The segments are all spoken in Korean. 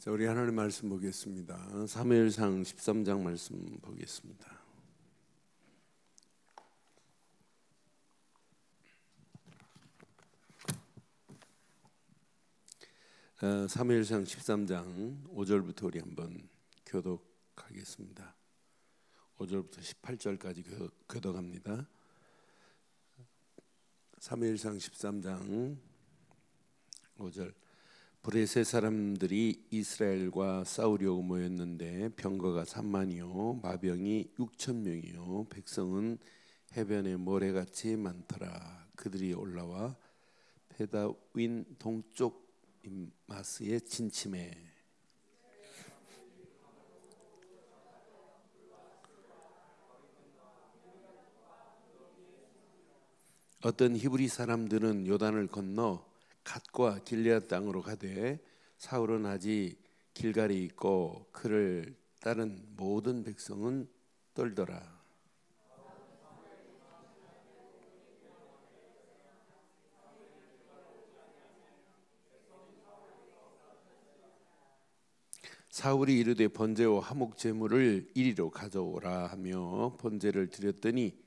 자, 우리 하나님 말씀 보겠습니다. 사무엘상 13장 말씀 보겠습니다. 사무엘상 13장 5절부터 우리 한번 교독하겠습니다. 5절부터 18절까지 교독합니다. 사무엘상 13장 5절. 브레셋 사람들이 이스라엘과 싸우려고 모였는데 병거가 3만이요 마병이 6,000명이요 백성은 해변에 모래같이 많더라. 그들이 올라와 페다윈 동쪽 임마스에 진침해 어떤 히브리 사람들은 요단을 건너 갓과 길르앗 땅으로 가되 사울은 아직 길갈에 있고 그를 따른 모든 백성은 떨더라. 사울이 이르되 번제와 화목 제물을 이리로 가져오라 하며 번제를 드렸더니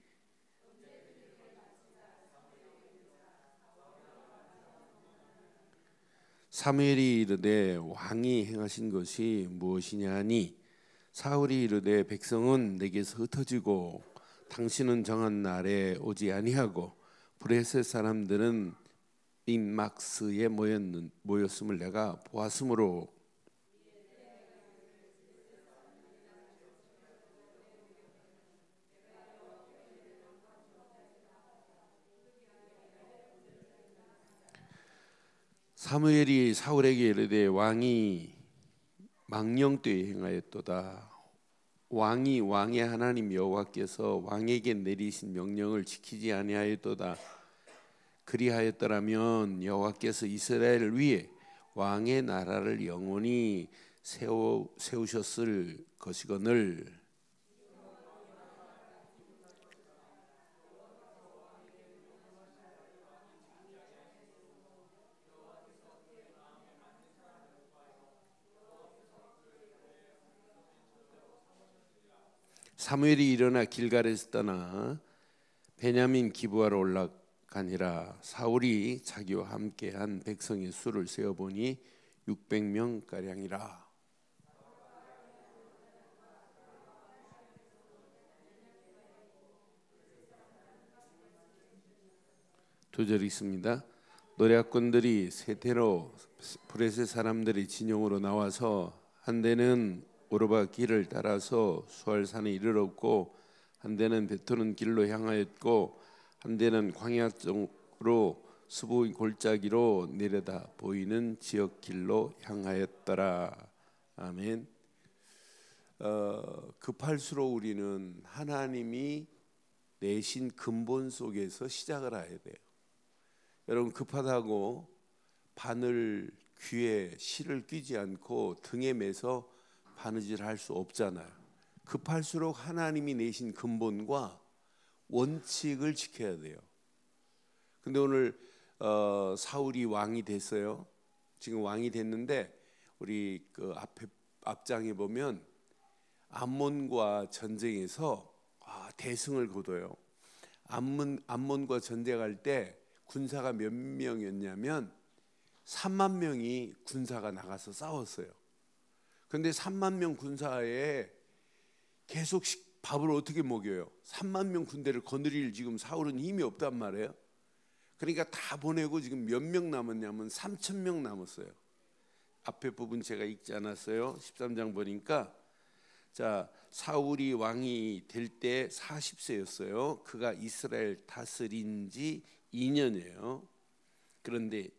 사무엘이 이르되 왕이 행하신 것이 무엇이냐 하니 사울이 이르되 백성은 내게서 흩어지고 당신은 정한 날에 오지 아니하고 브레셋 사람들은 빈막스에 모였음을 내가 보았으므로 사무엘이 사울에게 이르되 왕이 망령되이 행하였도다. 왕이 왕의 하나님 여호와께서 왕에게 내리신 명령을 지키지 아니하였도다. 그리하였더라면 여호와께서 이스라엘을 위해 왕의 나라를 영원히 세우셨을 것이거늘 사무엘이 일어나 길갈에서 떠나 베냐민 기브아로 올라가니라. 사울이 자기와 함께한 백성의 수를 세어보니 600명 가량이라. 두 절 있습니다. 노략군들이 세태로 브레셋 사람들이 진영으로 나와서 한 대는 오르바 길을 따라서 수알산에 이르렀고 한 대는 베토는 길로 향하였고 한 대는 광야 쪽으로 스부 골짜기로 내려다 보이는 지역 길로 향하였더라. 아멘. 급할수록 우리는 하나님이 내신 근본 속에서 시작을 해야 돼요. 여러분, 급하다고 바늘 귀에 실을 끼지 않고 등에 매서 바느질 할 수 없잖아요. 급할수록 하나님이 내신 근본과 원칙을 지켜야 돼요. 근데 오늘 사울이 왕이 됐어요. 지금 왕이 됐는데 우리 그 앞장에 보면 암몬과 전쟁에서 대승을 거둬요. 암몬과 전쟁할 때 군사가 몇 명이었냐면 3만 명이 군사가 나가서 싸웠어요. 그런데 3만 명 군사에 계속 밥을 어떻게 먹여요? 3만 명 군대를 거느릴 지금 사울은 힘이 없단 말이에요. 그러니까 다 보내고 지금 몇 명 남았냐면 3,000명 남았어요. 앞에 부분 제가 읽지 않았어요. 13장 보니까 자, 사울이 왕이 될 때 40세였어요. 그가 이스라엘 다스린 지 2년이에요. 그런데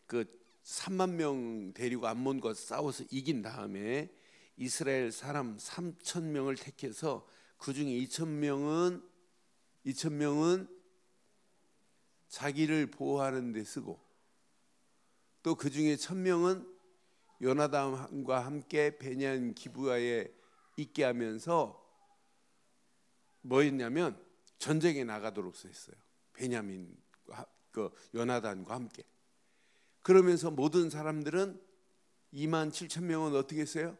그 3만 명 데리고 암몬과 싸워서 이긴 다음에 이스라엘 사람 3,000명을 택해서 그 중에 2,000명은 자기를 보호하는 데 쓰고 또 그 중에 1,000명은 요나단과 함께 베냐민 기브아에 있게 하면서 뭐였냐면 전쟁에 나가도록 했어요. 베냐민 그 요나단과 함께. 그러면서 모든 사람들은 2만 7천 명은 어떻게 했어요?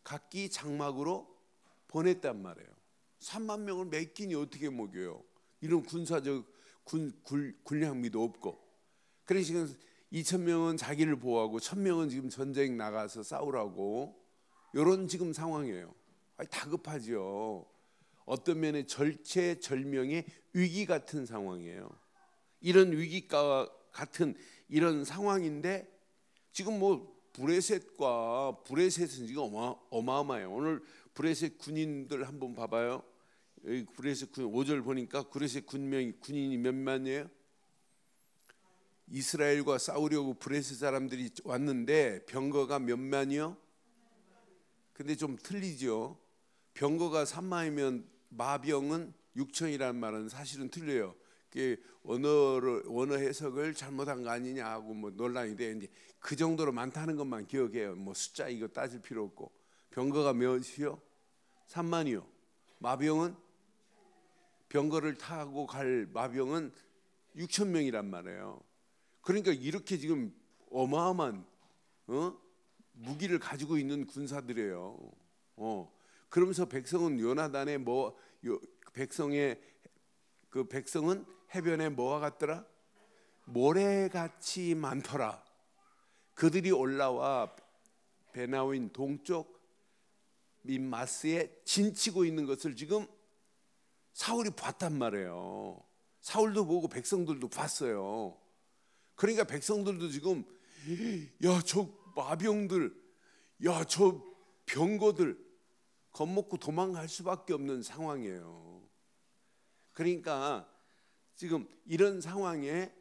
각기 장막으로 보냈단 말이에요. 3만 명을 몇 끼니 어떻게 먹여요? 이런 군사적 군량미도 없고. 그래서 지금 2천 명은 자기를 보호하고 1,000명은 지금 전쟁 나가서 싸우라고, 이런 지금 상황이에요. 다급하죠. 어떤 면에 절체절명의 위기 같은 상황이에요. 이런 위기가 같은 이런 상황인데 지금 뭐 브레셋은 지금 어마어마해요. 오늘 브레셋 군인들 한번 봐봐요. 여기 브레셋 군 5절 보니까 브레셋 군인이 몇만이에요? 이스라엘과 싸우려고 브레셋 사람들이 왔는데 병거가 몇만이요? 근데 좀 틀리죠. 병거가 3만이면 마병은 6천이라는 말은 사실은 틀려요. 그게 원어 해석을 잘못한 거 아니냐 하고 뭐 논란이 되는데, 그 정도로 많다는 것만 기억해요. 뭐 숫자 이거 따질 필요 없고. 병거가 몇이요? 3만이요. 마병은, 병거를 타고 갈 마병은 6천 명이란 말이에요. 그러니까 이렇게 지금 어마어마한 무기를 가지고 있는 군사들이에요. 그러면서 백성은 요나단의 백성은 해변에 뭐와 같더라? 모래같이 많더라. 그들이 올라와 베나오인 동쪽 민마스에 진치고 있는 것을 지금 사울이 봤단 말이에요. 사울도 보고 백성들도 봤어요. 그러니까 백성들도 지금 야, 저 마병들, 야, 저 병거들 겁먹고 도망갈 수밖에 없는 상황이에요. 그러니까 지금 이런 상황에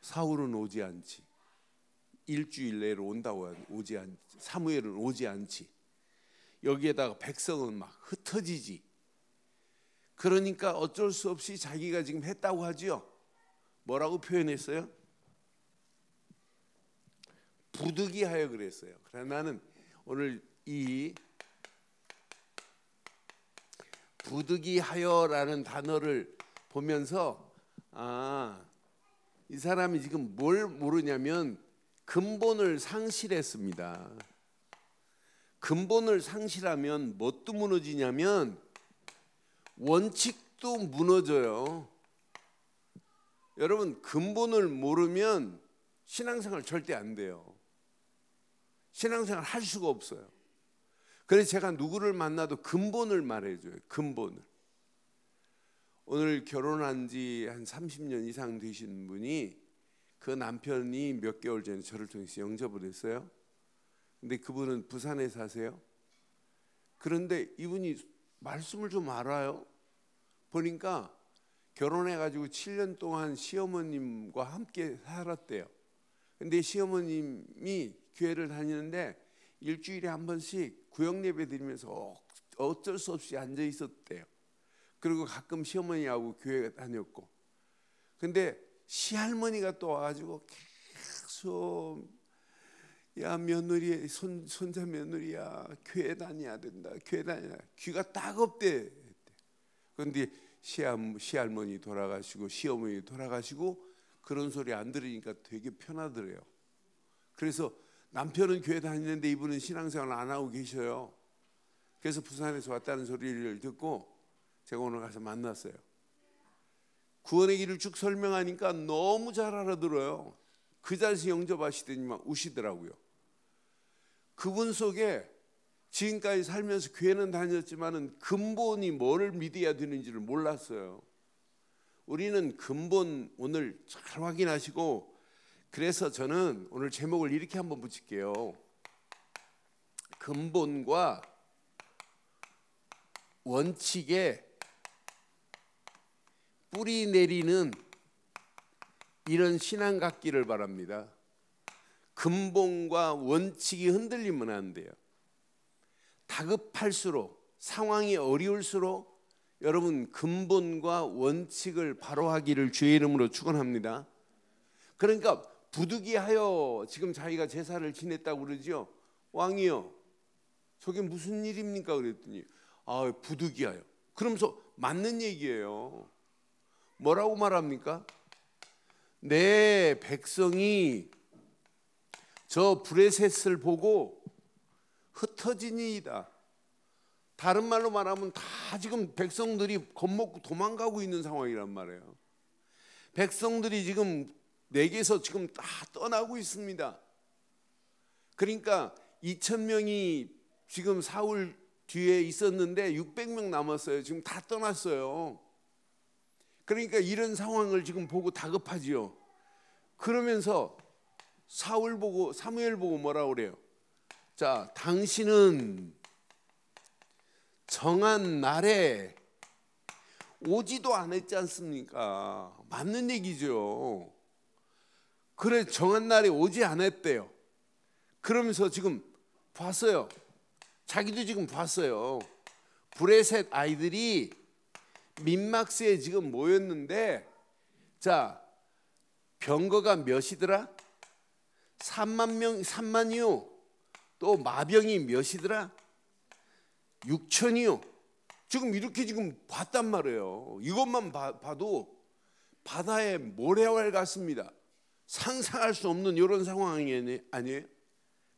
사울은 오지 않지. 일주일 내로 온다고 오지 않지. 사무엘은 오지 않지. 여기에다가 백성은 막 흩어지지. 그러니까 어쩔 수 없이 자기가 지금 했다고 하지요. 뭐라고 표현했어요? 부득이하여 그랬어요. 그래, 나는 오늘 이 부득이하여라는 단어를 보면서 이 사람이 지금 뭘 모르냐면 근본을 상실했습니다. 근본을 상실하면 뭣도 무너지냐면 원칙도 무너져요. 여러분, 근본을 모르면 신앙생활 절대 안 돼요. 신앙생활 할 수가 없어요. 그래서 제가 누구를 만나도 근본을 말해줘요. 근본을. 오늘 결혼한 지 한 30년 이상 되신 분이, 그 남편이 몇 개월 전에 저를 통해서 영접을 했어요. 근데 그분은 부산에 사세요. 그런데 이분이 말씀을 좀 알아요. 보니까 결혼해가지고 7년 동안 시어머님과 함께 살았대요. 근데 시어머님이 교회를 다니는데 일주일에 한 번씩 구역 예배 드리면서 어쩔 수 없이 앉아 있었대요. 그리고 가끔 시어머니하고 교회 다녔고. 근데 시할머니가 또 와가지고 계속 야 며느리 손자 며느리야 교회 다녀야 된다. 교회 다녀야. 귀가 따갑대. 그런데 시할머니 돌아가시고 시어머니 돌아가시고 그런 소리 안 들으니까 되게 편하더래요. 그래서 남편은 교회 다니는데 이분은 신앙생활 안 하고 계셔요. 그래서 부산에서 왔다는 소리를 듣고 제가 오늘 가서 만났어요. 구원의 길을 쭉 설명하니까 너무 잘 알아들어요. 그 자리에서 영접하시더니만 우시더라고요. 그분 속에 지금까지 살면서 교회는 다녔지만은 근본이 뭐를 믿어야 되는지를 몰랐어요. 우리는 근본 오늘 잘 확인하시고, 그래서 저는 오늘 제목을 이렇게 한번 붙일게요. 근본과 원칙에 뿌리 내리는 이런 신앙 갖기를 바랍니다. 근본과 원칙이 흔들리면 안 돼요. 다급할수록, 상황이 어려울수록 여러분 근본과 원칙을 바로하기를 주의 이름으로 축원합니다. 그러니까 부득이하여 지금 자기가 제사를 지냈다고 그러죠. 왕이요, 저게 무슨 일입니까? 그랬더니 부득이하여. 그러면서 맞는 얘기예요. 뭐라고 말합니까? 내 백성이 저 브레셋을 보고 흩어지니이다. 다른 말로 말하면 다 지금 백성들이 겁먹고 도망가고 있는 상황이란 말이에요. 백성들이 지금 내게서 지금 다 떠나고 있습니다. 그러니까 2,000명이 지금 사울 뒤에 있었는데 600명 남았어요. 지금 다 떠났어요. 그러니까 이런 상황을 지금 보고 다급하지요. 그러면서 사무엘 보고 뭐라 그래요? 자, 당신은 정한 날에 오지도 않았지 않습니까? 맞는 얘기죠. 그래, 정한 날에 오지 않았대요. 그러면서 지금 봤어요. 자기도 지금 봤어요. 브레셋 아이들이 민막스에 지금 모였는데, 자, 병거가 몇이더라? 3만이요. 또 마병이 몇이더라? 6천이요. 지금 이렇게 지금 봤단 말이에요. 이것만 봐도 바다의 모래알 같습니다. 상상할 수 없는 이런 상황이 아니에요?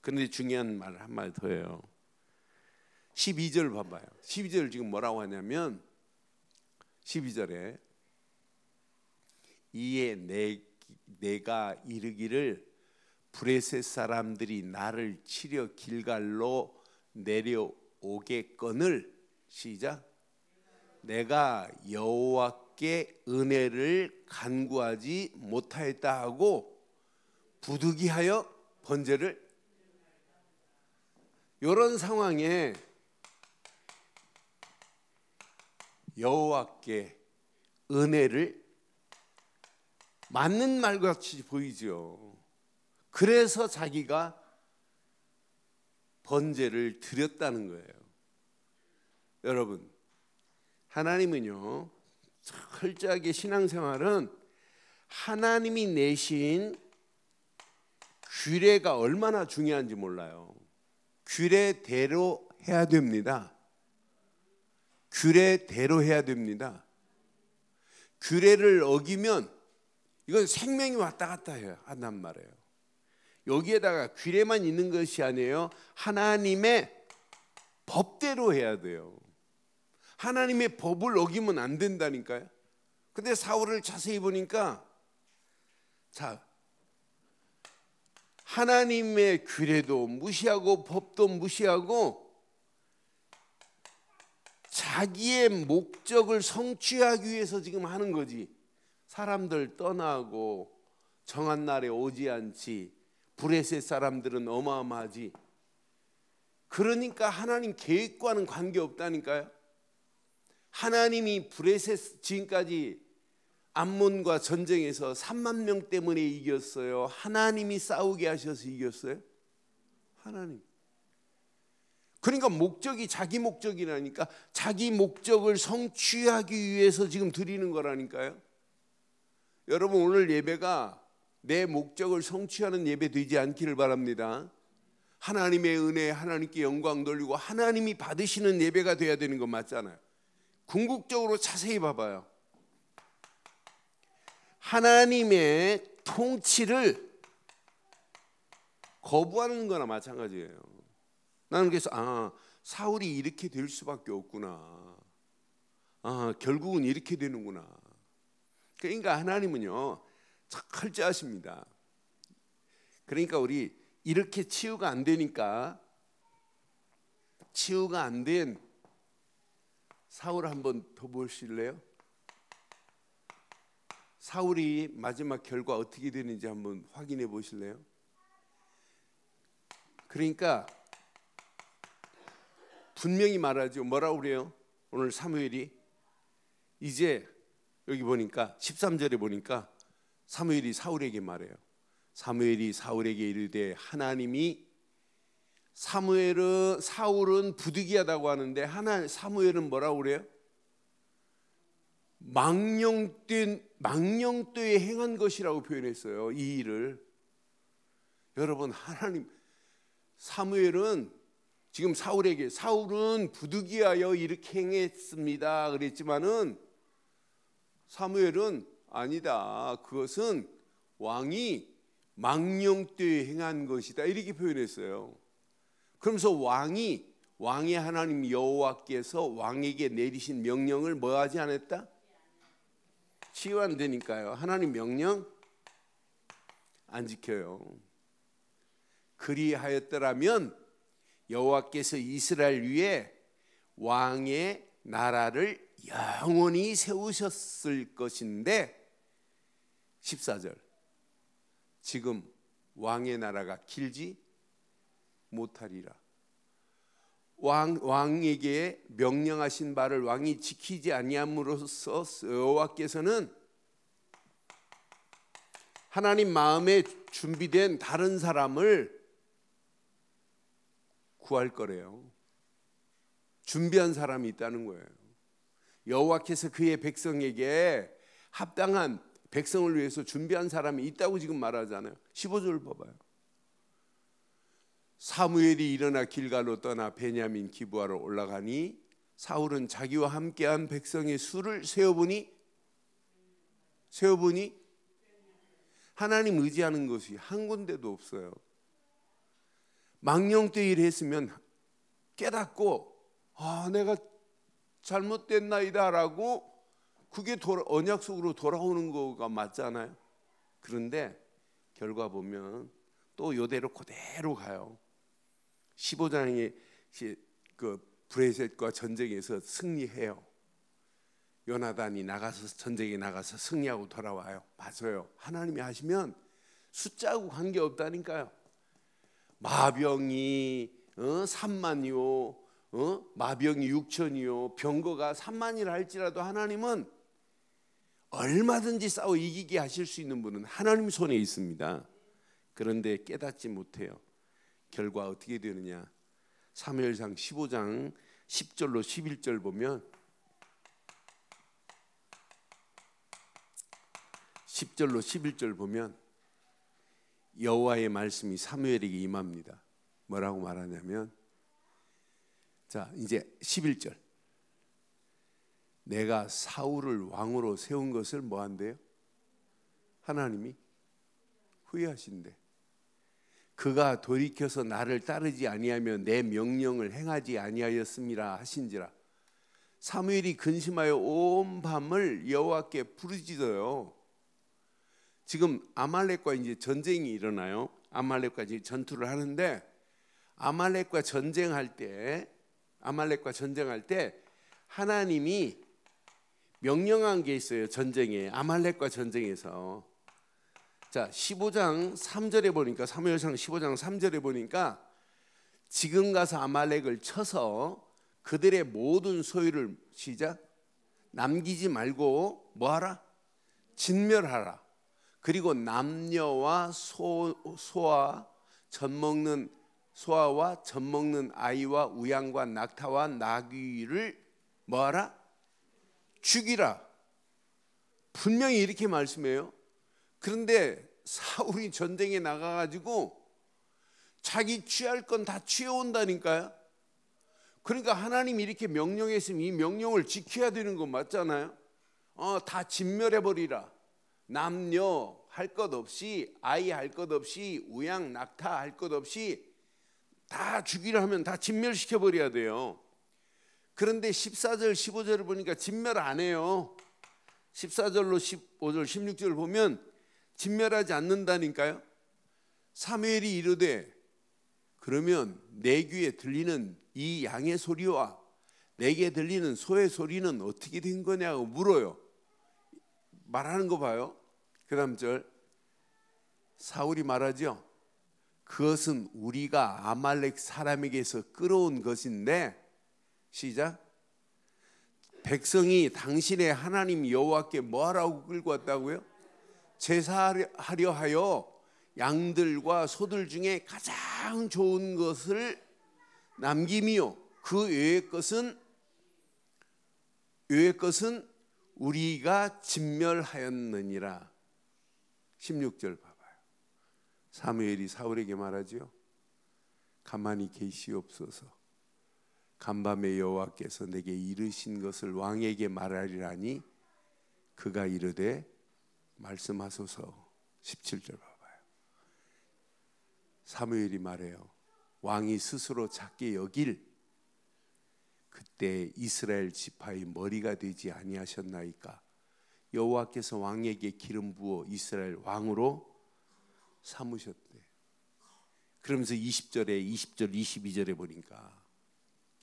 그런데 중요한 말 한 말 더 해요. 12절 봐봐요. 12절 지금 뭐라고 하냐면 12절에 이에 내가 이르기를 브레셋 사람들이 나를 치려 길갈로 내려오겠거늘 시작. 내가 여호와께 은혜를 간구하지 못하였다 하고 부득이하여 번제를. 이런 상황에 여호와께 은혜를 맞는 말같이 보이죠. 그래서 자기가 번제를 드렸다는 거예요. 여러분, 하나님은요, 철저하게 신앙생활은 하나님이 내신 규례가 얼마나 중요한지 몰라요. 규례대로 해야 됩니다. 규례대로 해야 됩니다. 규례를 어기면 이건 생명이 왔다 갔다 해요. 한단 말이에요. 여기에다가 규례만 있는 것이 아니에요. 하나님의 법대로 해야 돼요. 하나님의 법을 어기면 안 된다니까요. 근데 사울을 자세히 보니까, 자, 하나님의 규례도 무시하고 법도 무시하고 자기의 목적을 성취하기 위해서 지금 하는 거지. 사람들 떠나고 정한 날에 오지 않지. 브레셋 사람들은 어마어마하지. 그러니까 하나님 계획과는 관계없다니까요. 하나님이 브레셋 지금까지 암몬과 전쟁에서 3만 명 때문에 이겼어요. 하나님이 싸우게 하셔서 이겼어요. 하나님. 그러니까 목적이 자기 목적이라니까, 자기 목적을 성취하기 위해서 지금 드리는 거라니까요. 여러분, 오늘 예배가 내 목적을 성취하는 예배 되지 않기를 바랍니다. 하나님의 은혜, 하나님께 영광 돌리고 하나님이 받으시는 예배가 돼야 되는 거 맞잖아요. 궁극적으로 자세히 봐봐요. 하나님의 통치를 거부하는 거나 마찬가지예요. 나는 그래서 사울이 이렇게 될 수밖에 없구나. 결국은 이렇게 되는구나. 그러니까 하나님은요, 철저하십니다. 그러니까 우리 이렇게 치유가 안 되니까, 치유가 안 된 사울 한번 더 보실래요? 사울이 마지막 결과 어떻게 되는지 한번 확인해 보실래요? 그러니까 분명히 말하죠. 뭐라고 그래요? 오늘 사무엘이 이제 여기 보니까 13절에 보니까 사무엘이 사울에게 말해요. 사무엘이 사울에게 이르되 하나님이 사울은 부득이하다고 하는데 사무엘은 뭐라고 그래요? 망령되에 행한 것이라고 표현했어요. 이 일을. 여러분, 하나님, 사무엘은 지금 사울에게 사울은 부득이하여 이렇게 행했습니다 그랬지만은 사무엘은 아니다. 그것은 왕이 망령되이 행한 것이다 이렇게 표현했어요. 그러면서 왕의 하나님 여호와께서 왕에게 내리신 명령을 뭐하지 않았다? 지켜 안 되니까요. 하나님 명령 안 지켜요. 그리하였더라면 여호와께서 이스라엘 위에 왕의 나라를 영원히 세우셨을 것인데 14절 지금 왕의 나라가 길지 못하리라. 왕에게 명령하신 바를 왕이 지키지 아니함으로써 여호와께서는 하나님 마음에 준비된 다른 사람을 구할 거래요. 준비한 사람이 있다는 거예요. 여호와께서 그의 백성에게 합당한 백성을 위해서 준비한 사람이 있다고 지금 말하잖아요. 15절 봐봐요. 사무엘이 일어나 길갈로 떠나 베냐민 기브아로 올라가니 사울은 자기와 함께한 백성의 수를 세어보니 하나님 의지하는 것이 한 군데도 없어요. 망령되이 했으면 깨닫고 내가 잘못됐나이다라고 그게 언약 속으로 돌아오는 거가 맞잖아요. 그런데 결과 보면 또 이대로 그대로 가요. 15장에 그 브레셋과 전쟁에서 승리해요. 요나단이 전쟁에 나가서 승리하고 돌아와요. 맞아요. 하나님이 하시면 숫자하고 관계없다니까요. 마병이 3만이요, 마병이 6천이요, 병거가 3만이라 할지라도 하나님은 얼마든지 싸워 이기게 하실 수 있는 분은 하나님 손에 있습니다. 그런데 깨닫지 못해요. 결과 어떻게 되느냐? 사무엘상 15장 10절로 11절 보면 10절로 11절 보면 여호와의 말씀이 사무엘에게 임합니다. 뭐라고 말하냐면 자 이제 11절 내가 사울을 왕으로 세운 것을 뭐 한대요? 하나님이 후회하신대. 그가 돌이켜서 나를 따르지 아니하며 내 명령을 행하지 아니하였음이라 하신지라. 사무엘이 근심하여 온 밤을 여호와께 부르짖어요. 지금 아말렉과 이제 전쟁이 일어나요. 아말렉과 이제 전투를 하는데 아말렉과 전쟁할 때 하나님이 명령한 게 있어요. 전쟁에 아말렉과 전쟁에서 자 15장 3절에 보니까 사무엘상 15장 3절에 보니까 지금 가서 아말렉을 쳐서 그들의 모든 소유를 시작 남기지 말고 뭐하라? 진멸하라. 그리고 남녀와 소아와 젖먹는 아이와 우양과 낙타와 나귀를 뭐하라? 죽이라. 분명히 이렇게 말씀해요. 그런데 사울이 전쟁에 나가가지고 자기 취할 건 다 취해온다니까요. 그러니까 하나님이 이렇게 명령했으면 이 명령을 지켜야 되는 거 맞잖아요. 다 진멸해버리라. 남녀 할 것 없이 아이 할 것 없이 우양 낙타 할 것 없이 다 죽이려 하면 다 진멸시켜버려야 돼요. 그런데 14절 15절을 보니까 진멸 안 해요. 14절로 15절 16절을 보면 진멸하지 않는다니까요. 사무엘이 이르되 그러면 내 귀에 들리는 이 양의 소리와 내게 들리는 소의 소리는 어떻게 된 거냐고 물어요. 말하는 거 봐요. 그 다음 절 사울이 말하죠. 그것은 우리가 아말렉 사람에게서 끌어온 것인데 시작 백성이 당신의 하나님 여호와께 뭐하라고 끌고 왔다고요? 제사하려 하여 양들과 소들 중에 가장 좋은 것을 남김이요 그 외의 것은 우리가 진멸하였느니라. 16절 봐봐요. 사무엘이 사울에게 말하지요. 가만히 계시옵소서. 간밤에 여호와께서 내게 이르신 것을 왕에게 말하리라니 그가 이르되 말씀하소서. 17절 봐봐요. 사무엘이 말해요. 왕이 스스로 작게 여길 그때 이스라엘 지파의 머리가 되지 아니하셨나이까. 여호와께서 왕에게 기름 부어 이스라엘 왕으로 삼으셨대. 그러면서 20절, 22절에 보니까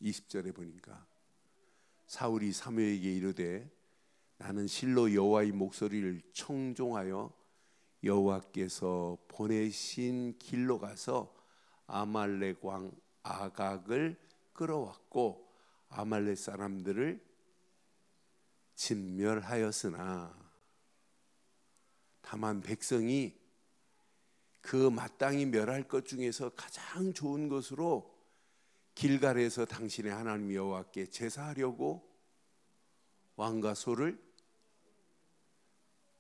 20절에 보니까 사울이 사무엘에게 이르되 나는 실로 여호와의 목소리를 청종하여 여호와께서 보내신 길로 가서 아말렉 왕 아각을 끌어왔고 아말렉 사람들을 진멸하였으나 다만 백성이 그 마땅히 멸할 것 중에서 가장 좋은 것으로 길갈에서 당신의 하나님 여호와께 제사하려고 왕과 소를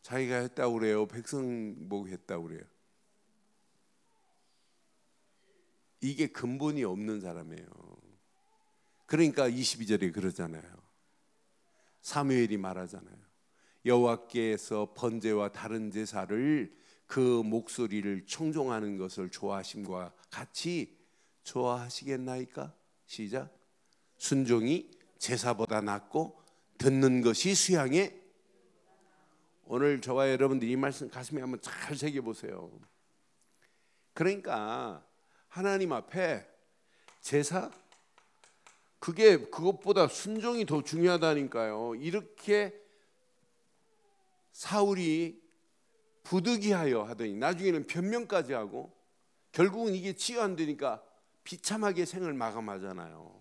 자기가 했다고 그래요? 백성 보고 했다고 그래요? 이게 근본이 없는 사람이에요. 그러니까 22절에 그러잖아요. 사무엘이 말하잖아요. 여호와께서 번제와 다른 제사를 그 목소리를 청종하는 것을 좋아하심과 같이 좋아하시겠나이까? 시작. 순종이 제사보다 낫고 듣는 것이 수양에. 오늘 저와 여러분들이 이 말씀 가슴에 한번 잘 새겨보세요. 그러니까 하나님 앞에 제사, 그것보다 순종이 더 중요하다니까요. 이렇게 사울이 부득이하여 하더니 나중에는 변명까지 하고 결국은 이게 치유 안 되니까 비참하게 생을 마감하잖아요.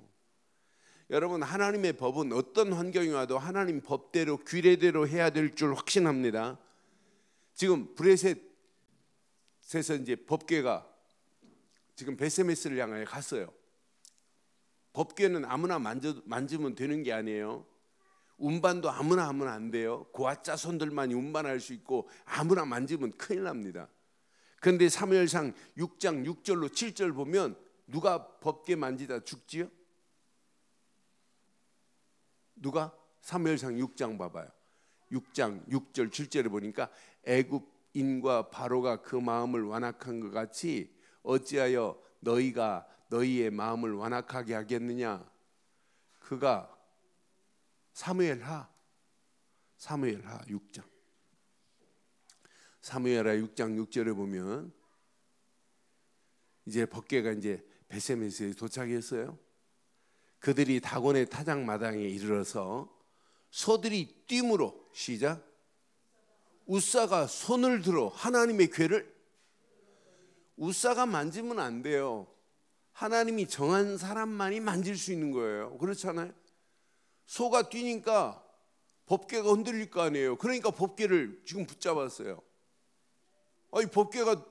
여러분, 하나님의 법은 어떤 환경이 와도 하나님 법대로 규례대로 해야 될 줄 확신합니다. 지금 브레셋에서 이제 법궤가 지금 베세메스를 향하여 갔어요. 법궤는 아무나 만지면 되는 게 아니에요. 운반도 아무나 하면 안 돼요. 고아자손들만이 운반할 수 있고 아무나 만지면 큰일 납니다. 그런데 사무엘상 6장 6절로 7절 보면 누가 법궤 만지다 죽지요? 누가? 사무엘상 6장 봐봐요. 6장 6절 7절에 보니까 애굽인과 바로가 그 마음을 완악한 것 같이 어찌하여 너희가 너희의 마음을 완악하게 하겠느냐. 그가 사무엘하 6장 사무엘하 6장 6절에 보면 이제 법궤가 이제 베세메스에 도착했어요. 그들이 다곤의 타작마당에 이르러서 소들이 뛰므로 시작. 우사가 손을 들어 하나님의 궤를. 우사가 만지면 안 돼요. 하나님이 정한 사람만이 만질 수 있는 거예요. 그렇잖아요. 소가 뛰니까 법궤가 흔들릴 거 아니에요. 그러니까 법궤를 지금 붙잡았어요. 아니, 법궤가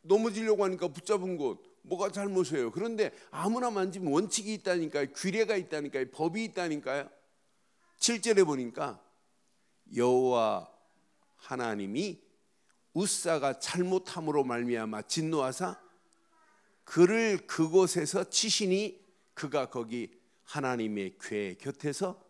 넘어지려고 하니까 붙잡은 것 뭐가 잘못이에요? 그런데 아무나 만지면 원칙이 있다니까요. 규례가 있다니까요. 법이 있다니까요. 7절에 보니까 여호와 하나님이 우사가 잘못함으로 말미암아 진노하사 그를 그곳에서 치시니 그가 거기 하나님의 궤 곁에서.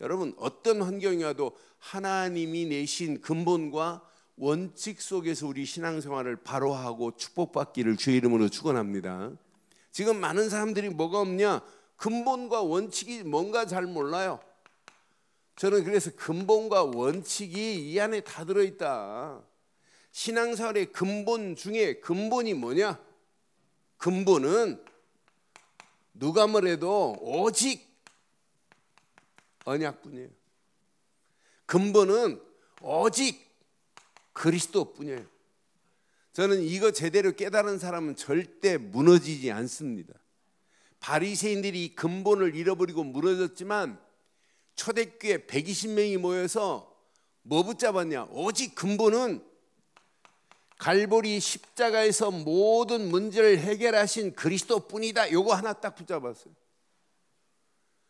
여러분, 어떤 환경이 와도 하나님이 내신 근본과 원칙 속에서 우리 신앙생활을 바로하고 축복받기를 주의 이름으로 축원합니다. 지금 많은 사람들이 뭐가 없냐? 근본과 원칙이 뭔가 잘 몰라요. 저는 그래서 근본과 원칙이 이 안에 다 들어있다. 신앙생활의 근본 중에 근본이 뭐냐? 근본은 누가 뭐래도 오직 언약뿐이에요. 근본은 오직 그리스도뿐이에요. 저는 이거 제대로 깨달은 사람은 절대 무너지지 않습니다. 바리새인들이 근본을 잃어버리고 무너졌지만 초대교회 120명이 모여서 뭐 붙잡았냐? 오직 근본은 갈보리 십자가에서 모든 문제를 해결하신 그리스도뿐이다. 요거 하나 딱 붙잡았어요.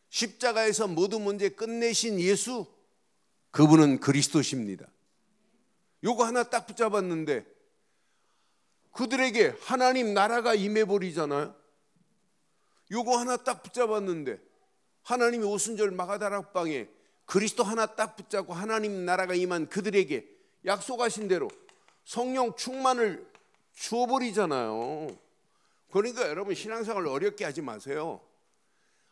십자가에서 모든 문제 끝내신 예수, 그분은 그리스도십니다. 요거 하나 딱 붙잡았는데 그들에게 하나님 나라가 임해버리잖아요. 요거 하나 딱 붙잡았는데 하나님이 오순절 마가다락방에 그리스도 하나 딱 붙잡고 하나님 나라가 임한 그들에게 약속하신 대로 성령 충만을 주어버리잖아요. 그러니까 여러분 신앙생활을 어렵게 하지 마세요.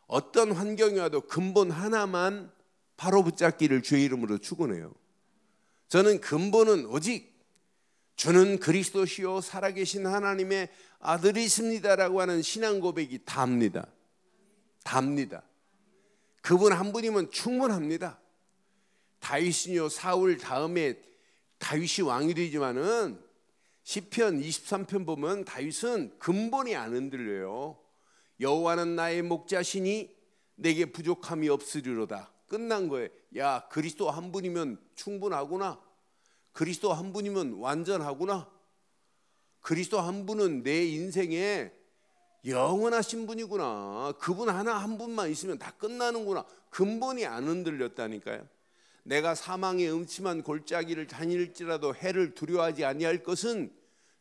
어떤 환경이 와도 근본 하나만 바로 붙잡기를 주의 이름으로 축원해요. 저는 근본은 오직 주는 그리스도시요 살아계신 하나님의 아들이십니다라고 하는 신앙 고백이 답니다. 그분 한 분이면 충분합니다. 다윗이요 사울 다음에 다윗이 왕이 되지만은 시편 23편 보면 다윗은 근본이 안 흔들려요. 여호와는 나의 목자시니 내게 부족함이 없으리로다. 끝난 거예요. 야, 그리스도 한 분이면 충분하구나. 그리스도 한 분이면 완전하구나. 그리스도 한 분은 내 인생에 영원하신 분이구나. 그분 하나 한 분만 있으면 다 끝나는구나. 근본이 안 흔들렸다니까요. 내가 사망의 음침한 골짜기를 다닐지라도 해를 두려워하지 아니할 것은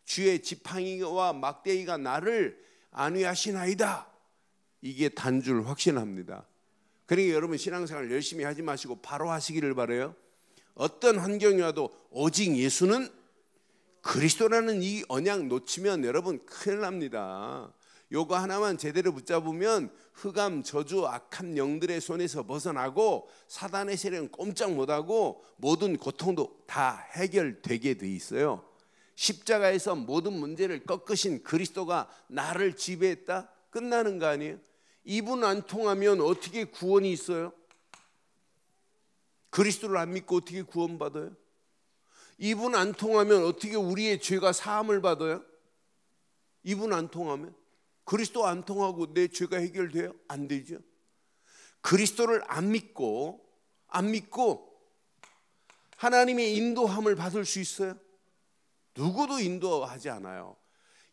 주의 지팡이와 막대기가 나를 안위하시나이다. 이게 단줄 확신합니다. 그러니까 여러분 신앙생활 열심히 하지 마시고 바로 하시기를 바라요. 어떤 환경이 와도 오직 예수는 그리스도라는 이 언약 놓치면 여러분 큰일 납니다. 요거 하나만 제대로 붙잡으면 흑암, 저주, 악한 영들의 손에서 벗어나고 사단의 세력은 꼼짝 못하고 모든 고통도 다 해결되게 돼 있어요. 십자가에서 모든 문제를 꺾으신 그리스도가 나를 지배했다? 끝나는 거 아니에요? 이분 안 통하면 어떻게 구원이 있어요? 그리스도를 안 믿고 어떻게 구원받아요? 이분 안 통하면 어떻게 우리의 죄가 사함을 받아요? 이분 안 통하면? 그리스도 안 통하고 내 죄가 해결돼요? 안 되죠. 그리스도를 안 믿고 하나님의 인도함을 받을 수 있어요? 누구도 인도하지 않아요.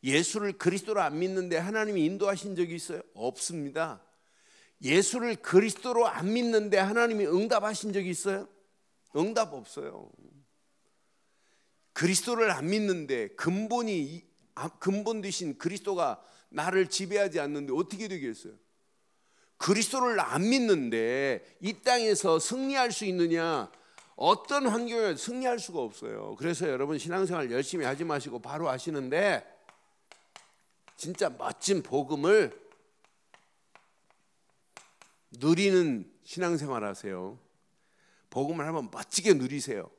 예수를 그리스도로 안 믿는데 하나님이 인도하신 적이 있어요? 없습니다. 예수를 그리스도로 안 믿는데 하나님이 응답하신 적이 있어요? 응답 없어요. 그리스도를 안 믿는데 근본 되신 그리스도가 나를 지배하지 않는데 어떻게 되겠어요? 그리스도를 안 믿는데 이 땅에서 승리할 수 있느냐? 어떤 환경에 승리할 수가 없어요. 그래서 여러분 신앙생활 열심히 하지 마시고 바로 하시는데 진짜 멋진 복음을 누리는 신앙생활 하세요. 복음을 한번 멋지게 누리세요.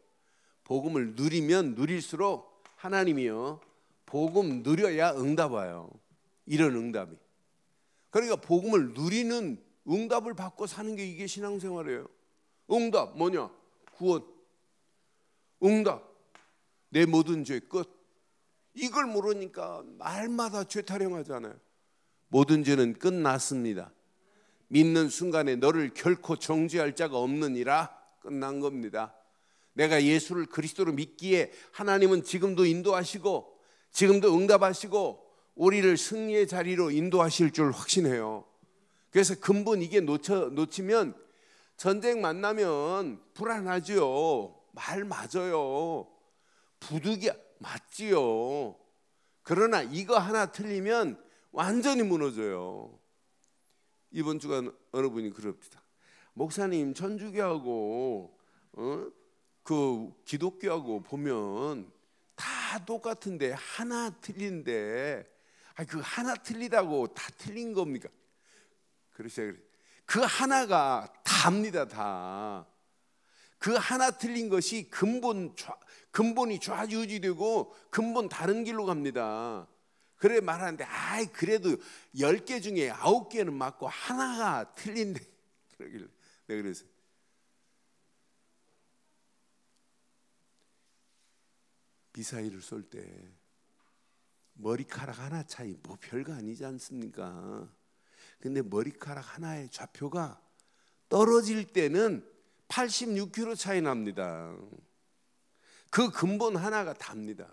복음을 누리면 누릴수록 하나님이요 복음 누려야 응답 와요. 이런 응답이. 그러니까 복음을 누리는 응답을 받고 사는 게 이게 신앙생활이에요. 응답 뭐냐? 구원. 응답 내 모든 죄 끝. 이걸 모르니까 날마다 죄 타령하잖아요. 모든 죄는 끝났습니다. 믿는 순간에 너를 결코 정죄할 자가 없느니라. 끝난 겁니다. 내가 예수를 그리스도로 믿기에 하나님은 지금도 인도하시고 지금도 응답하시고 우리를 승리의 자리로 인도하실 줄 확신해요. 그래서 근본 이게 놓치면 전쟁 만나면 불안하지요. 말 맞아요. 부득이 맞지요. 그러나 이거 하나 틀리면 완전히 무너져요. 이번 주간 어느 분이 그럽니다. 목사님 천주교하고 그 기독교하고 보면 다 똑같은데 하나 틀린데 그 하나 틀리다고 다 틀린 겁니까? 그러세요. 그 하나가 다입니다. 다. 그 하나 틀린 것이 근본이 좌지우지되고 근본 다른 길로 갑니다. 그래 말하는데 그래도 10개 중에 9개는 맞고 하나가 틀린데 그러길래 내가 그래서 미사일을 쏠 때 머리카락 하나 차이 뭐 별거 아니지 않습니까? 근데 머리카락 하나의 좌표가 떨어질 때는 86km 차이 납니다. 그 근본 하나가 답니다.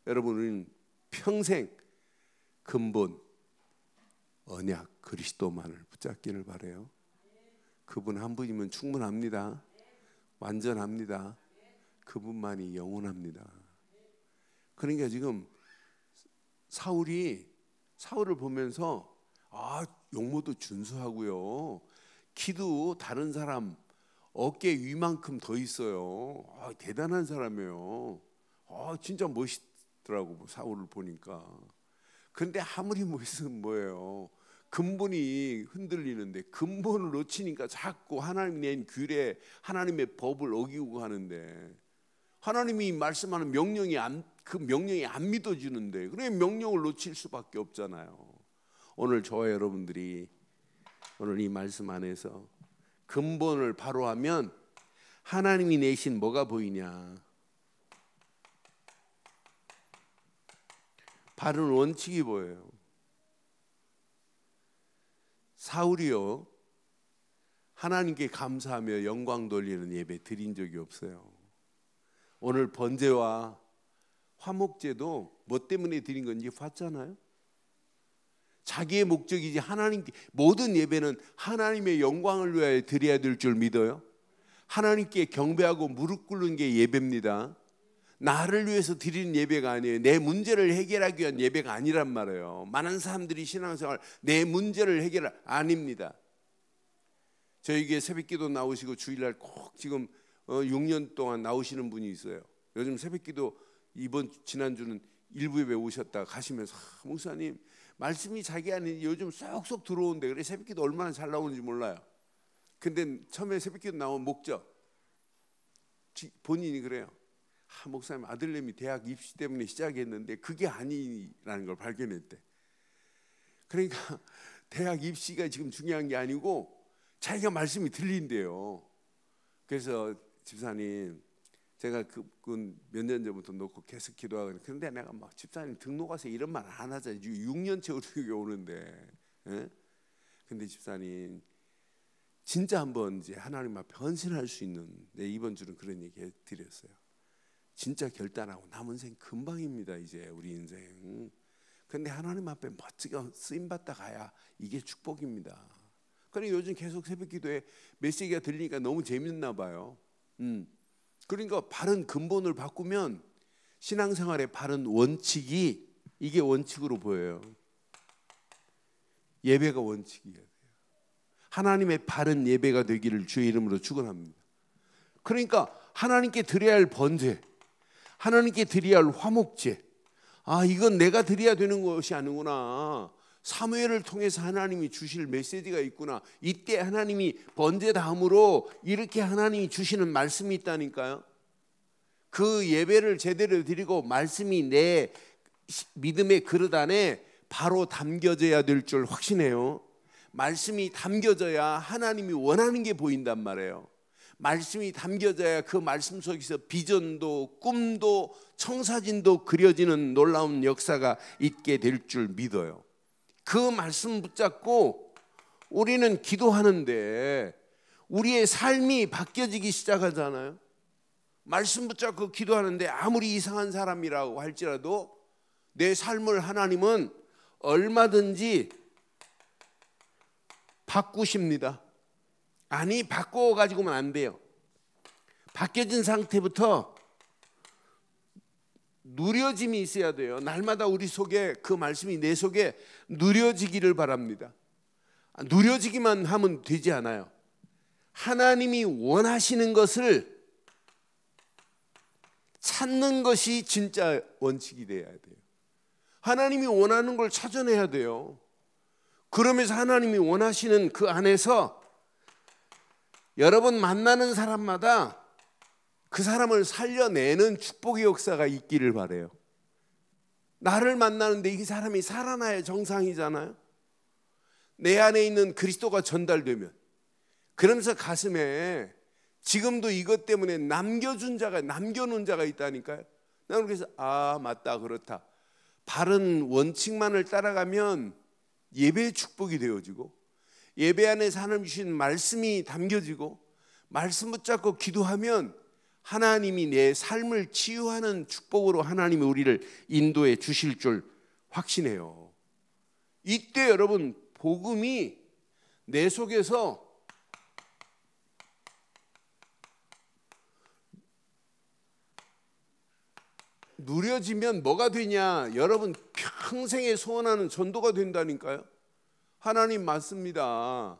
여러분은 평생 근본 언약 그리스도만을 붙잡기를 바라요. 그분 한 분이면 충분합니다. 완전합니다. 그분만이 영원합니다. 그러니까 지금 사울을 보면서 용모도 준수하고요. 키도 다른 사람 어깨 위만큼 더 있어요. 대단한 사람이에요. 진짜 멋있더라고 사울을 보니까. 그런데 아무리 멋있으면 뭐예요? 근본이 흔들리는데 근본을 놓치니까 자꾸 하나님이 낸 규례, 하나님의 법을 어기고 가는데 하나님이 말씀하는 그 명령이 안 믿어지는데 그래 명령을 놓칠 수밖에 없잖아요. 오늘 저와 여러분들이 오늘 이 말씀 안에서 근본을 바로 하면 하나님이 내신 뭐가 보이냐? 바른 원칙이 보여요. 사울이요 하나님께 감사하며 영광 돌리는 예배 드린 적이 없어요. 오늘 번제와 화목제도 뭐 때문에 드린 건지 봤잖아요. 자기의 목적이지 하나님께 모든 예배는 하나님의 영광을 위하여 드려야 될 줄 믿어요. 하나님께 경배하고 무릎 꿇는 게 예배입니다. 나를 위해서 드리는 예배가 아니에요. 내 문제를 해결하기 위한 예배가 아니란 말이에요. 많은 사람들이 신앙생활 내 문제를 아닙니다. 저에게 새벽기도 나오시고 주일날 꼭 지금 6년 동안 나오시는 분이 있어요. 요즘 새벽기도 지난주는 일부 예배 오셨다가 가시면서 목사님 말씀이 자기 안에 요즘 쏙쏙 들어오는데 그래 새벽기도 얼마나 잘 나오는지 몰라요. 근데 처음에 새벽기도 나온 목적 본인이 그래요. 목사님 아들내미 대학 입시 때문에 시작했는데 그게 아니라는 걸 발견했대. 그러니까 대학 입시가 지금 중요한 게 아니고 자기가 말씀이 들린대요. 그래서 집사님 제가 그분 몇 년 전부터 놓고 계속 기도하고 그런데 내가 막 집사님 등록 와서 이런 말 안 하잖아요. 6년째 우리 오는데. 근데 집사님 진짜 한번 이제 하나님 앞에 헌신할 수 있는 이번 주는 그런 얘기 해드렸어요. 진짜 결단하고 남은 생 금방입니다. 이제 우리 인생. 근데 하나님 앞에 멋지게 쓰임받다 가야 이게 축복입니다. 그러니까 요즘 계속 새벽기도에 메시지가 들리니까 너무 재밌나 봐요. 그러니까 바른 근본을 바꾸면 신앙생활의 바른 원칙이 이게 원칙으로 보여요. 예배가 원칙이어야 돼요. 하나님의 바른 예배가 되기를 주의 이름으로 축원합니다. 그러니까 하나님께 드려야 할 번제, 하나님께 드려야 할 화목제, 이건 내가 드려야 되는 것이 아니구나. 사무엘을 통해서 하나님이 주실 메시지가 있구나. 이때 하나님이 번제 다음으로 이렇게 하나님이 주시는 말씀이 있다니까요. 그 예배를 제대로 드리고 말씀이 내 믿음의 그릇 안에 바로 담겨져야 될 줄 확신해요. 말씀이 담겨져야 하나님이 원하는 게 보인단 말이에요. 말씀이 담겨져야 그 말씀 속에서 비전도 꿈도 청사진도 그려지는 놀라운 역사가 있게 될 줄 믿어요. 그 말씀 붙잡고 우리는 기도하는데 우리의 삶이 바뀌어지기 시작하잖아요. 말씀 붙잡고 기도하는데 아무리 이상한 사람이라고 할지라도 내 삶을 하나님은 얼마든지 바꾸십니다. 아니 바꿔가지고는 안 돼요. 바뀌어진 상태부터 누려짐이 있어야 돼요. 날마다 우리 속에 그 말씀이 내 속에 누려지기를 바랍니다. 누려지기만 하면 되지 않아요. 하나님이 원하시는 것을 찾는 것이 진짜 원칙이 돼야 돼요. 하나님이 원하는 걸 찾아내야 돼요. 그러면서 하나님이 원하시는 그 안에서 여러분 만나는 사람마다 그 사람을 살려내는 축복의 역사가 있기를 바라요. 나를 만나는데 이 사람이 살아나야 정상이잖아요. 내 안에 있는 그리스도가 전달되면 그러면서 가슴에 지금도 이것 때문에 남겨놓은 자가 있다니까요. 나는 그래서 맞다 그렇다. 바른 원칙만을 따라가면 예배의 축복이 되어지고 예배 안에서 하나님 주신 말씀이 담겨지고 말씀 붙잡고 기도하면 하나님이 내 삶을 치유하는 축복으로 하나님이 우리를 인도해 주실 줄 확신해요. 이때 여러분 복음이 내 속에서 누려지면 뭐가 되냐? 여러분 평생에 소원하는 전도가 된다니까요. 하나님 맞습니다.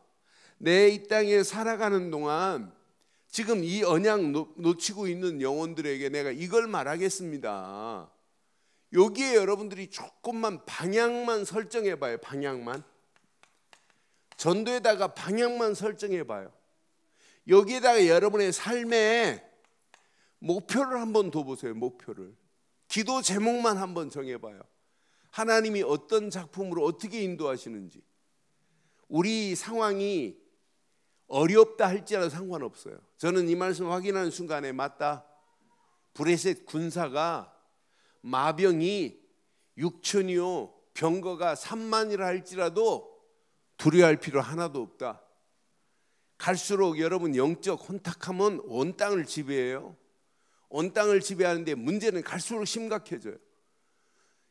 내 이 땅에 살아가는 동안 지금 이 언약 놓치고 있는 영혼들에게 내가 이걸 말하겠습니다. 여기에 여러분들이 조금만 방향만 설정해 봐요. 방향만. 전도에다가 방향만 설정해 봐요. 여기에다가 여러분의 삶의 목표를 한번 둬보세요. 목표를. 기도 제목만 한번 정해봐요. 하나님이 어떤 작품으로 어떻게 인도하시는지. 우리 상황이 어렵다 할지라도 상관없어요. 저는 이 말씀 확인하는 순간에 맞다. 브레셋 군사가 마병이 6천이요 병거가 3만이라 할지라도 두려워할 필요 하나도 없다. 갈수록 여러분 영적 혼탁함은 온 땅을 지배해요. 온 땅을 지배하는데 문제는 갈수록 심각해져요.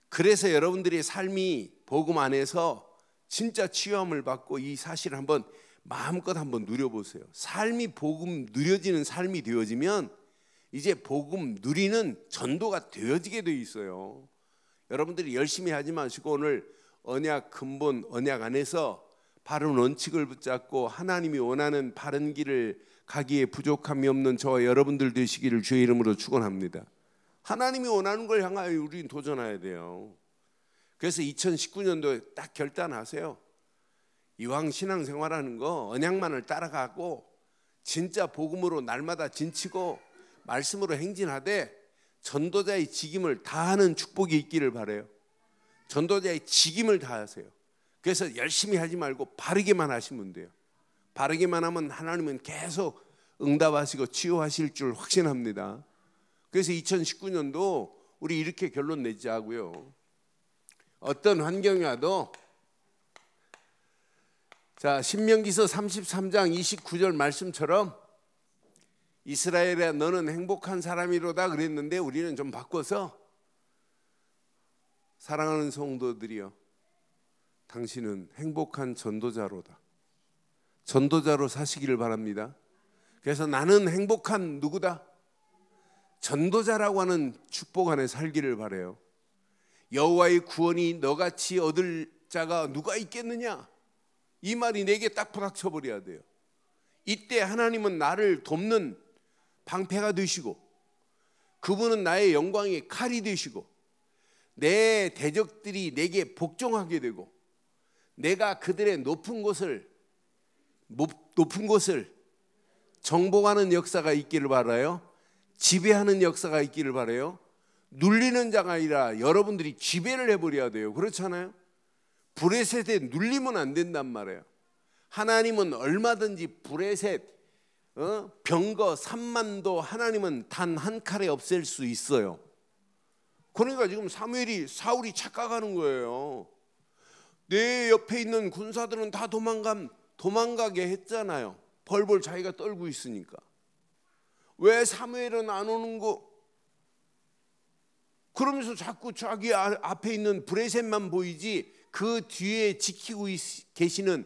그래서 여러분들의 삶이 복음 안에서 진짜 치유함을 받고 이 사실을 한번 마음껏 한번 누려보세요. 삶이 복음 누려지는 삶이 되어지면 이제 복음 누리는 전도가 되어지게 돼 있어요. 여러분들이 열심히 하지 마시고 오늘 언약 근본 언약 안에서 바른 원칙을 붙잡고 하나님이 원하는 바른 길을 가기에 부족함이 없는 저와 여러분들 되시기를 주의 이름으로 축원합니다. 하나님이 원하는 걸 향하여 우리는 도전해야 돼요. 그래서 2019년도에 딱 결단하세요. 이왕 신앙생활하는 거 언약만을 따라가고 진짜 복음으로 날마다 진치고 말씀으로 행진하되 전도자의 직임을 다하는 축복이 있기를 바라요. 전도자의 직임을 다하세요. 그래서 열심히 하지 말고 바르게만 하시면 돼요. 바르게만 하면 하나님은 계속 응답하시고 치유하실 줄 확신합니다. 그래서 2019년도 우리 이렇게 결론 내자고요. 어떤 환경이 와도 자 신명기서 33장 29절 말씀처럼 이스라엘아 너는 행복한 사람이로다 그랬는데 우리는 좀 바꿔서 사랑하는 성도들이여 당신은 행복한 전도자로다. 전도자로 사시기를 바랍니다. 그래서 나는 행복한 누구다? 전도자라고 하는 축복 안에 살기를 바라요. 여호와의 구원이 너같이 얻을 자가 누가 있겠느냐? 이 말이 내게 딱 부닥쳐 버려야 돼요. 이때 하나님은 나를 돕는 방패가 되시고 그분은 나의 영광의 칼이 되시고 내 대적들이 내게 복종하게 되고 내가 그들의 높은 곳을 정복하는 역사가 있기를 바라요. 지배하는 역사가 있기를 바라요. 눌리는 자가 아니라 여러분들이 지배를 해버려야 돼요. 그렇잖아요. 브레셋에 눌리면 안 된단 말이에요. 하나님은 얼마든지 브레셋 병거 3만도 하나님은 단 한 칼에 없앨 수 있어요. 그러니까 지금 사울이 착각하는 거예요. 내 옆에 있는 군사들은 다 도망가게 했잖아요. 벌벌 자기가 떨고 있으니까. 왜 사무엘은 안 오는 거? 그러면서 자꾸 자기 앞에 있는 브레셋만 보이지 그 뒤에 지키고 계시는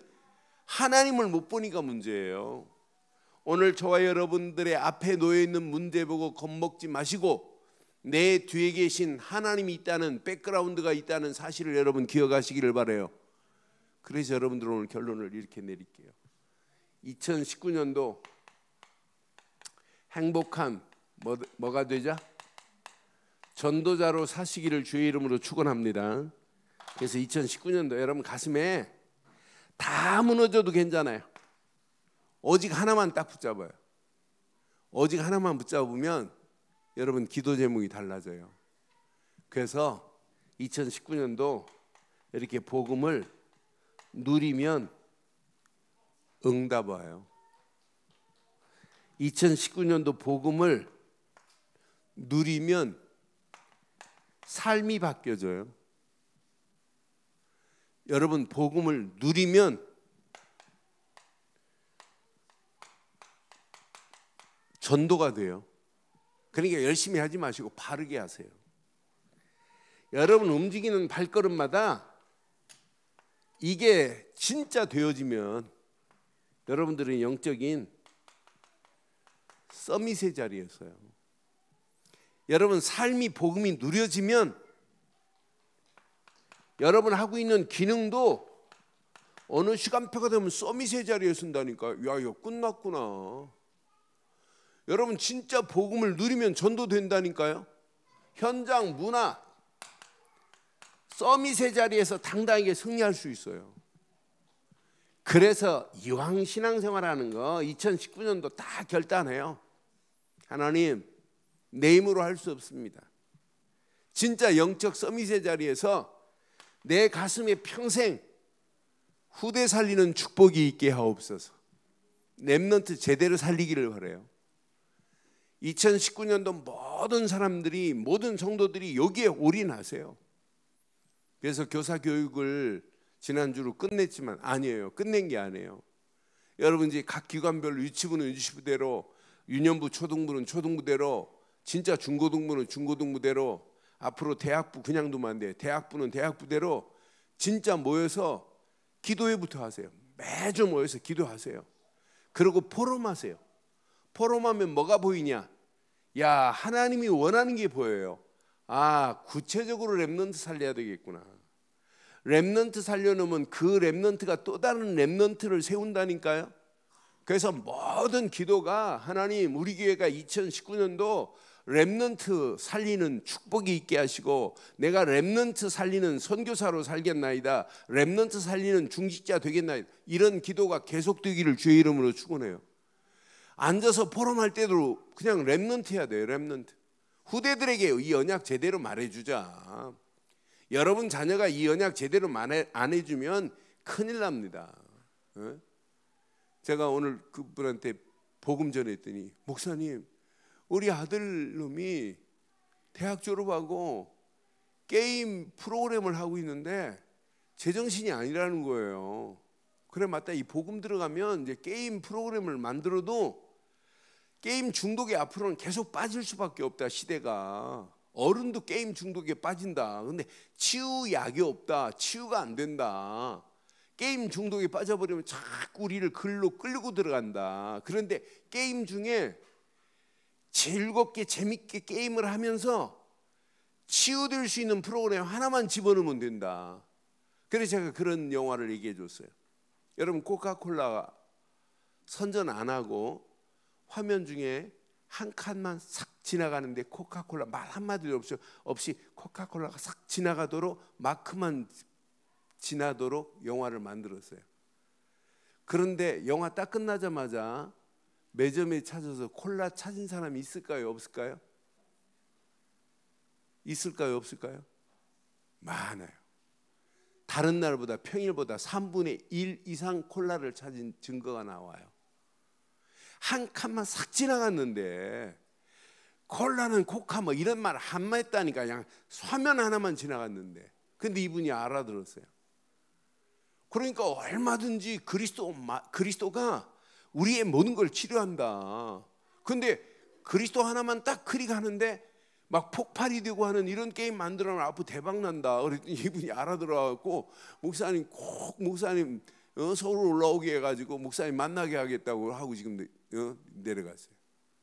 하나님을 못 보니까 문제예요. 오늘 저와 여러분들의 앞에 놓여있는 문제 보고 겁먹지 마시고 내 뒤에 계신 하나님이 있다는 백그라운드가 있다는 사실을 여러분 기억하시기를 바라요. 그래서 여러분들 오늘 결론을 이렇게 내릴게요. 2019년도 행복한 뭐가 되자? 전도자로 사시기를 주의 이름으로 축원합니다. 그래서 2019년도 여러분 가슴에 다 무너져도 괜찮아요. 오직 하나만 딱 붙잡아요. 오직 하나만 붙잡으면 여러분 기도 제목이 달라져요. 그래서 2019년도 이렇게 복음을 누리면 응답 와요. 2019년도 복음을 누리면 삶이 바뀌어져요. 여러분 복음을 누리면 전도가 돼요. 그러니까 열심히 하지 마시고 바르게 하세요. 여러분 움직이는 발걸음마다 이게 진짜 되어지면 여러분들은 영적인 서밋의 자리였어요. 여러분 삶이 복음이 누려지면 여러분 하고 있는 기능도 어느 시간표가 되면 서밋의 자리에 쓴다니까. 야 이거 끝났구나. 여러분 진짜 복음을 누리면 전도된다니까요. 현장, 문화, 서밋의 자리에서 당당하게 승리할 수 있어요. 그래서 이왕 신앙생활하는 거 2019년도 다 결단해요. 하나님, 내 힘으로 할 수 없습니다. 진짜 영적 서밋의 자리에서 내 가슴에 평생 후대 살리는 축복이 있게 하옵소서. 렘넌트 제대로 살리기를 바라요. 2019년도 모든 사람들이, 모든 성도들이 여기에 올인하세요. 그래서 교사 교육을 지난주로 끝냈지만 아니에요. 끝낸 게 아니에요. 여러분 이제 각 기관별로 유치부는 유치부대로, 유년부 초등부는 초등부대로, 진짜 중고등부는 중고등부대로, 앞으로 대학부 그냥 두면 안 돼요. 대학부는 대학부대로 진짜 모여서 기도회부터 하세요. 매주 모여서 기도하세요. 그리고 포럼하세요. 포럼하면 뭐가 보이냐? 야, 하나님이 원하는 게 보여요. 아, 구체적으로 렘넌트 살려야 되겠구나. 렘넌트 살려놓으면 그 렘넌트가 또 다른 렘넌트를 세운다니까요. 그래서 모든 기도가 하나님 우리 교회가 2019년도 렘넌트 살리는 축복이 있게 하시고, 내가 렘넌트 살리는 선교사로 살겠나이다, 렘넌트 살리는 중직자 되겠나이다, 이런 기도가 계속되기를 주의 이름으로 축원해요. 앉아서 포럼할 때도 그냥 렘넌트 해야 돼요. 렘넌트. 후대들에게 이 언약 제대로 말해주자. 여러분 자녀가 이 언약 제대로 안 해주면 큰일 납니다. 제가 오늘 그분한테 복음 전했더니, 목사님, 우리 아들놈이 대학 졸업하고 게임 프로그램을 하고 있는데 제정신이 아니라는 거예요. 그래, 맞다. 이 복음 들어가면 이제 게임 프로그램을 만들어도 게임 중독에 앞으로는 계속 빠질 수밖에 없다. 시대가 어른도 게임 중독에 빠진다. 근데 치유약이 없다. 치유가 안 된다. 게임 중독에 빠져버리면 자꾸 우리를 글로 끌고 들어간다. 그런데 게임 중에 즐겁게 재밌게 게임을 하면서 치유될 수 있는 프로그램 하나만 집어넣으면 된다. 그래서 제가 그런 영화를 얘기해 줬어요. 여러분, 코카콜라 선전 안 하고 화면 중에 한 칸만 싹 지나가는데 코카콜라 말 한마디도 없이 코카콜라가 싹 지나가도록 마크만 지나도록 영화를 만들었어요. 그런데 영화 딱 끝나자마자 매점에 찾아서 콜라 찾은 사람이 있을까요? 없을까요? 있을까요? 없을까요? 많아요. 다른 날보다, 평일보다 3분의 1 이상 콜라를 찾은 증거가 나와요. 한 칸만 싹 지나갔는데, 콜라는 코카 뭐 이런 말 한마 했다니까. 그냥 화면 하나만 지나갔는데, 근데 이분이 알아들었어요. 그러니까 얼마든지 그리스도가 우리의 모든 걸 치료한다. 근데 그리스도 하나만 딱 클릭하는데 막 폭발이 되고 하는 이런 게임 만들어면 앞으로 대박 난다. 그랬더니 이분이 알아들어갖고, 목사님 서울 올라오게 해가지고 목사님 만나게 하겠다고 하고 지금 내려갔어요.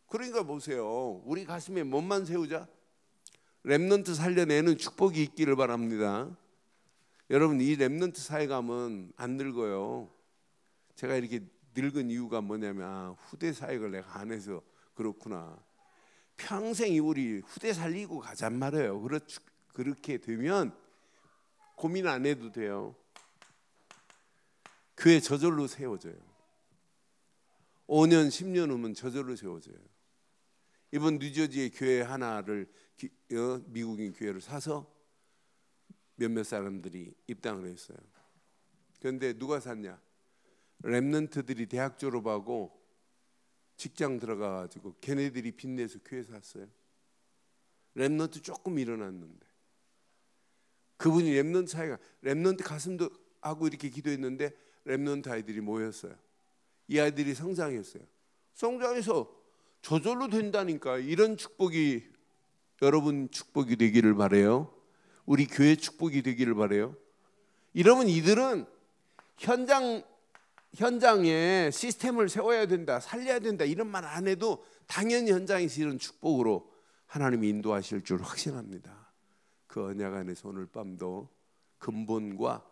그러니까 보세요. 우리 가슴에 몸만 세우자. 렘넌트 살려내는 축복이 있기를 바랍니다. 여러분, 이 렘넌트 사역하면 안 늙어요. 제가 이렇게 늙은 이유가 뭐냐면, 후대 사역을 내가 안 해서 그렇구나. 평생 우리 후대 살리고 가잔 말이에요. 그렇게 되면 고민 안 해도 돼요. 교회 저절로 세워져요. 5년 10년 후면 저절로 세워져요. 이번 뉴저지의 교회 하나를 미국인 교회를 사서 몇몇 사람들이 입당을 했어요. 그런데 누가 샀냐? 렘넌트들이 대학 졸업하고 직장 들어가가지고 걔네들이 빚내서 교회 샀어요. 렘넌트 조금 일어났는데, 그분이 렘넌트 사이가, 렘넌트 가슴도 하고 이렇게 기도했는데 렘넌트 아이들이 모였어요. 이 아이들이 성장했어요. 성장해서 저절로 된다니까. 이런 축복이 여러분 축복이 되기를 바래요. 우리 교회 축복이 되기를 바래요. 여러분, 이들은 현장에 시스템을 세워야 된다, 살려야 된다, 이런 말 안 해도 당연히 현장에서 이런 축복으로 하나님이 인도하실 줄 확신합니다. 그 언약 안에서 오늘 밤도 근본과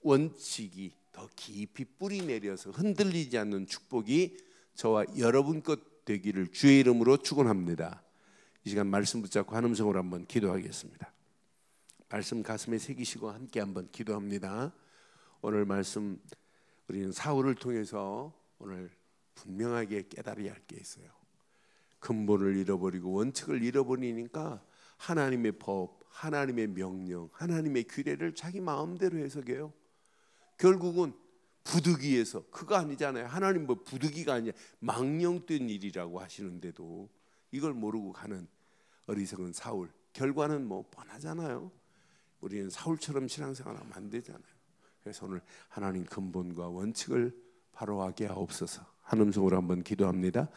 원칙이 더 깊이 뿌리 내려서 흔들리지 않는 축복이 저와 여러분 것 되기를 주의 이름으로 축원합니다. 이 시간 말씀 붙잡고 한 음성으로 한번 기도하겠습니다. 말씀 가슴에 새기시고 함께 한번 기도합니다. 오늘 말씀 우리는 사울을 통해서 오늘 분명하게 깨달아야 할 게 있어요. 근본을 잃어버리고 원칙을 잃어버리니까 하나님의 법, 하나님의 명령, 하나님의 규례를 자기 마음대로 해석해요. 결국은 부득이해서, 그거 아니잖아요. 하나님 뭐 부득이가 아니야, 망령된 일이라고 하시는데도 이걸 모르고 가는 어리석은 사울. 결과는 뭐 뻔하잖아요. 우리는 사울처럼 신앙생활하면 안 되잖아요. 그래서 오늘 하나님 근본과 원칙을 바로 하게 하옵소서. 한 음성으로 한번 기도합니다.